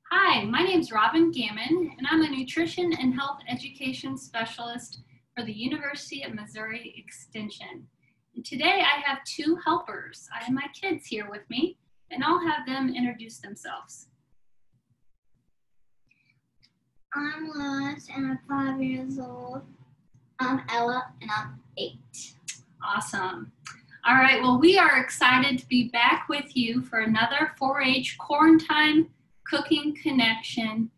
Hi, my name is Robin Gammon, and I'm a nutrition and health education specialist for the University of Missouri Extension. And today I have two helpers. I have my kids here with me, and I'll have them introduce themselves. I'm Lois, and I'm 5 years old. I'm Ella, and I'm 8. Awesome. All right, well, we are excited to be back with you for another 4-H Quarantine Cooking Connection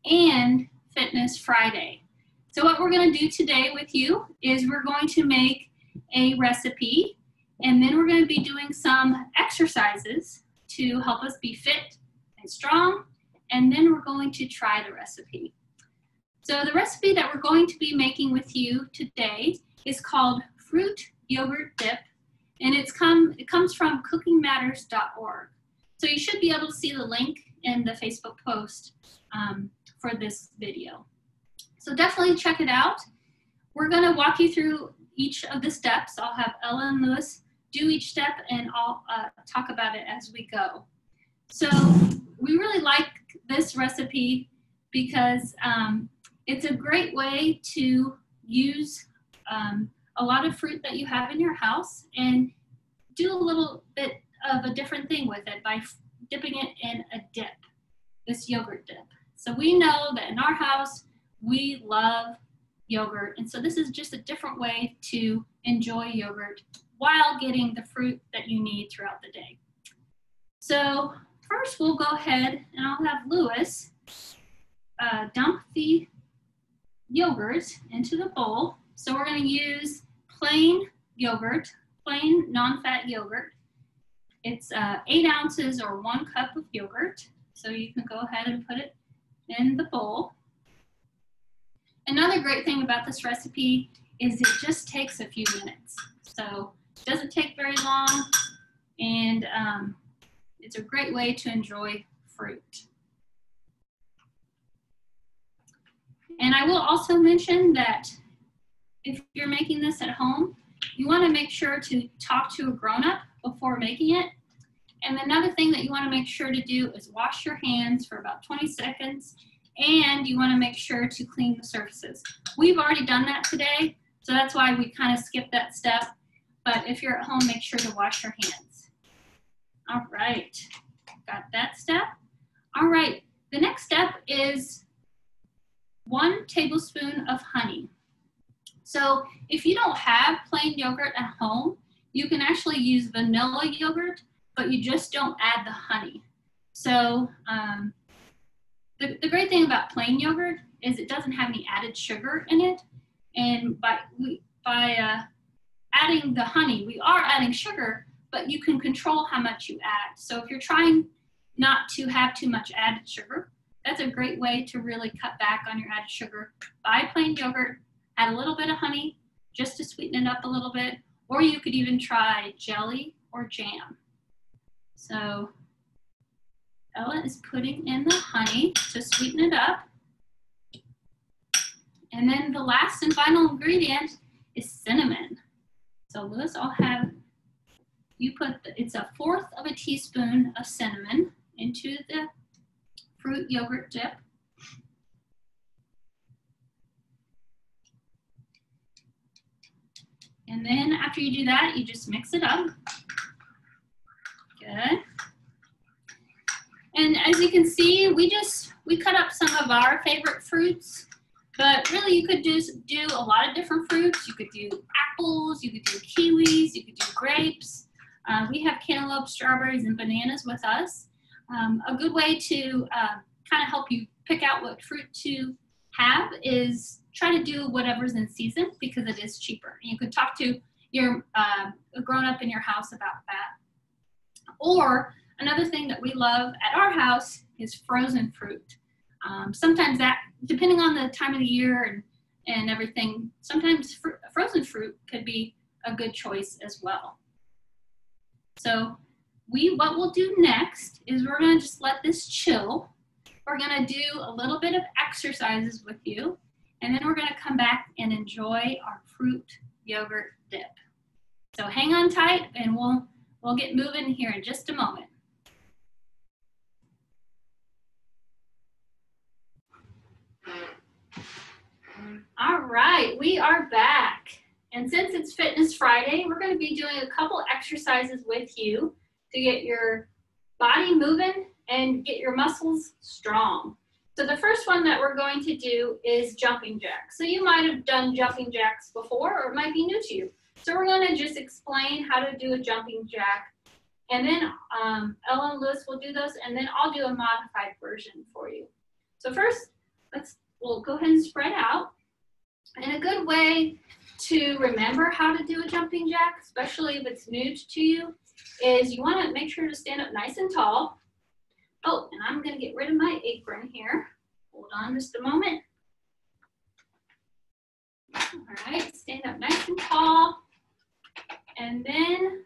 and Fitness Friday. So what we're going to do today with you is we're going to make a recipe, and then we're going to be doing some exercises to help us be fit and strong, and then we're going to try the recipe. So the recipe that we're going to be making with you today is called Fruit Yogurt Dip, and it comes from cookingmatters.org. So you should be able to see the link in the Facebook post for this video. So definitely check it out. We're going to walk you through each of the steps. I'll have Ella and Lewis do each step, and I'll talk about it as we go. So we really like this recipe because it's a great way to use a lot of fruit that you have in your house and do a little bit of a different thing with it by dipping it in a dip, this yogurt dip. So we know that in our house, we love yogurt. And so this is just a different way to enjoy yogurt while getting the fruit that you need throughout the day. So first we'll go ahead and I'll have Lewis dump the yogurt into the bowl. So we're going to use plain yogurt, plain non-fat yogurt. It's 8 ounces or 1 cup of yogurt. So you can go ahead and put it in the bowl. Another great thing about this recipe is it just takes a few minutes. So it doesn't take very long, and it's a great way to enjoy fruit. And I will also mention that if you're making this at home, you want to make sure to talk to a grown-up before making it. And another thing that you want to make sure to do is wash your hands for about 20 seconds, and you want to make sure to clean the surfaces. We've already done that today, so that's why we kind of skipped that step. But if you're at home, make sure to wash your hands. All right, got that step. All right, the next step is 1 tablespoon of honey. So if you don't have plain yogurt at home, you can actually use vanilla yogurt, but you just don't add the honey. So the great thing about plain yogurt is it doesn't have any added sugar in it. And by adding the honey, we are adding sugar, but you can control how much you add. So if you're trying not to have too much added sugar, that's a great way to really cut back on your added sugar. Buy plain yogurt, add a little bit of honey just to sweeten it up a little bit, or you could even try jelly or jam. So Ella is putting in the honey to sweeten it up. And then the last and final ingredient is cinnamon. So Lewis, I'll have you it's 1/4 of a teaspoon of cinnamon into the fruit yogurt dip. And then after you do that, you just mix it up. Good. And as you can see, we cut up some of our favorite fruits, but really you could do a lot of different fruits. You could do apples, you could do kiwis, you could do grapes. We have cantaloupe, strawberries, and bananas with us. A good way to kind of help you pick out what fruit to have is try to do whatever's in season because it is cheaper. You could talk to your grown-up in your house about that. Or another thing that we love at our house is frozen fruit. Sometimes that, depending on the time of the year and everything, sometimes frozen fruit could be a good choice as well. So what we'll do next is we're going to just let this chill. We're going to do a little bit of exercises with you, and then we're going to come back and enjoy our fruit yogurt dip. So hang on tight, and we'll get moving here in just a moment. right, we are back. And since it's Fitness Friday, we're going to be doing a couple exercises with you to get your body moving and get your muscles strong. So the first one that we're going to do is jumping jacks. So you might have done jumping jacks before, or it might be new to you. So we're going to just explain how to do a jumping jack. And then Ella and Lewis will do those, and then I'll do a modified version for you. So first, we'll go ahead and spread out. And a good way to remember how to do a jumping jack, especially if it's new to you, is you want to make sure to stand up nice and tall. Oh, and I'm going to get rid of my apron here. Hold on just a moment. All right, stand up nice and tall. And then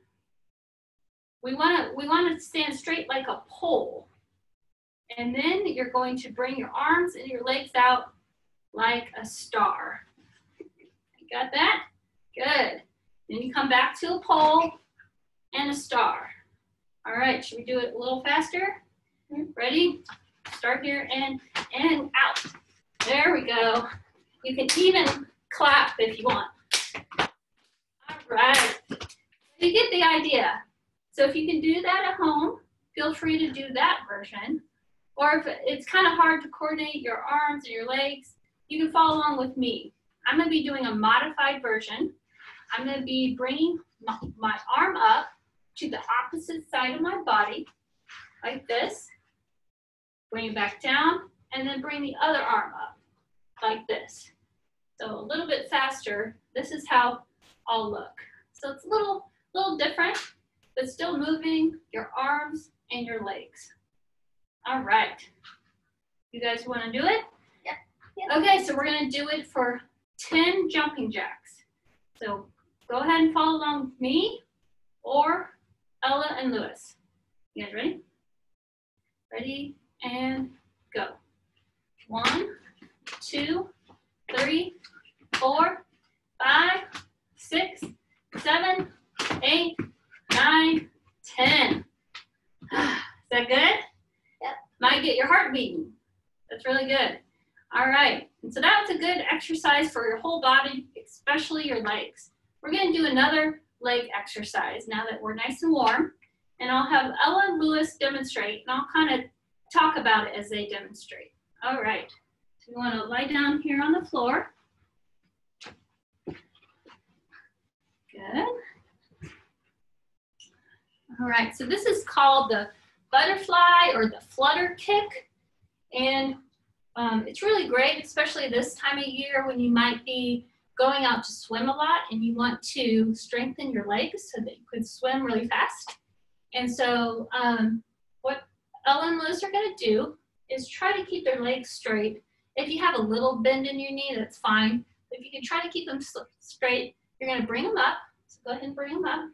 we want to stand straight like a pole. And then you're going to bring your arms and your legs out like a star. You got that? Good. Then you come back to a pole and a star. All right, should we do it a little faster? Ready? Start here and out. There we go. You can even clap if you want. All right. You get the idea. So if you can do that at home, feel free to do that version. Or if it's kind of hard to coordinate your arms and your legs, you can follow along with me. I'm going to be doing a modified version. I'm going to be bringing my arm up to the opposite side of my body, like this. Bring it back down, and then bring the other arm up, like this. So a little bit faster. This is how I'll look. So it's a little different, but still moving your arms and your legs. All right. You guys want to do it? Yeah. Okay, so we're going to do it for 10 jumping jacks. So go ahead and follow along with me or Ella and Lewis. You guys ready? Ready and go. 1, 2, 3, 4, 5, 6, 7, 8, 9, 10. Is that good? Yep. Might get your heart beating. That's really good. All right. And so that's a good exercise for your whole body, especially your legs. We're going to do another leg exercise now that we're nice and warm. And I'll have Ella and Lewis demonstrate, and I'll kind of talk about it as they demonstrate. All right. So you want to lie down here on the floor. Good. All right, so this is called the butterfly or the flutter kick. And it's really great, especially this time of year when you might be going out to swim a lot and you want to strengthen your legs so that you could swim really fast. And so what Ella and Lewis are going to do is try to keep their legs straight. If you have a little bend in your knee, that's fine. If you can try to keep them straight, you're going to bring them up. So go ahead and bring them up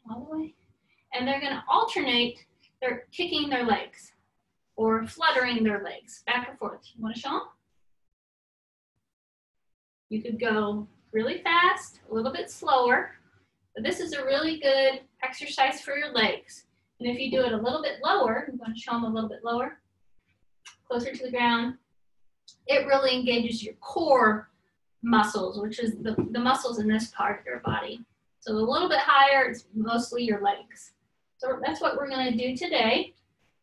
all the way. And they're going to alternate their kicking their legs or fluttering their legs back and forth. You want to show them? You could go really fast, a little bit slower, but this is a really good exercise for your legs. And if you do it a little bit lower, I'm going to show them a little bit lower, closer to the ground, it really engages your core muscles, which is the muscles in this part of your body. So a little bit higher, it's mostly your legs. So that's what we're going to do today.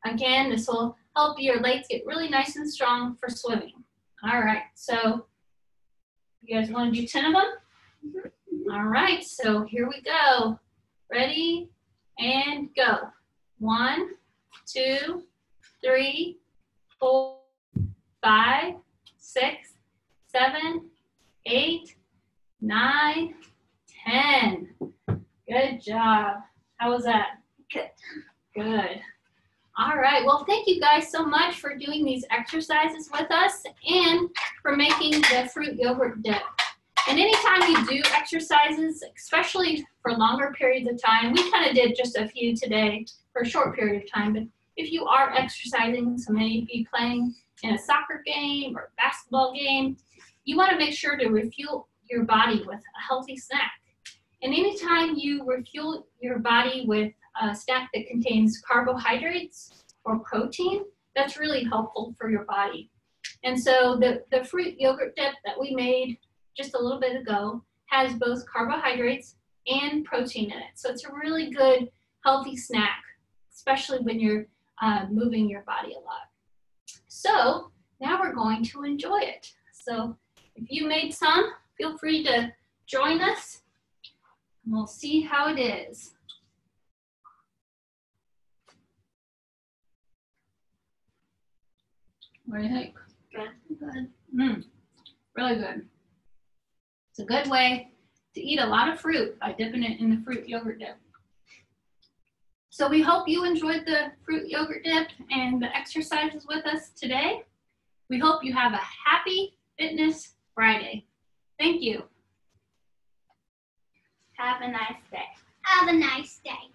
Again, this will help your legs get really nice and strong for swimming. All right, so you guys want to do 10 of them? Mm-hmm. All right, so here we go. Ready and go. 1, 2, 3, 4, 5, 6, 7, 8, 9, 10. Good job. How was that? Good. Good. All right. Well, thank you guys so much for doing these exercises with us and for making the fruit yogurt dip. And anytime you do exercises, especially for longer periods of time, we kind of did just a few today for a short period of time, but if you are exercising, so maybe playing in a soccer game or basketball game, you want to make sure to refuel your body with a healthy snack. And anytime you refuel your body with a snack that contains carbohydrates or protein, that's really helpful for your body. And so the fruit yogurt dip that we made just a little bit ago has both carbohydrates and protein in it. So it's a really good, healthy snack, especially when you're moving your body a lot. So now we're going to enjoy it. So if you made some, feel free to join us and we'll see how it is. What do you think? Good. Really good. It's a good way to eat a lot of fruit by dipping it in the fruit yogurt dip. So we hope you enjoyed the fruit yogurt dip and the exercises with us today. We hope you have a happy Fitness Friday. Thank you. Have a nice day. Have a nice day.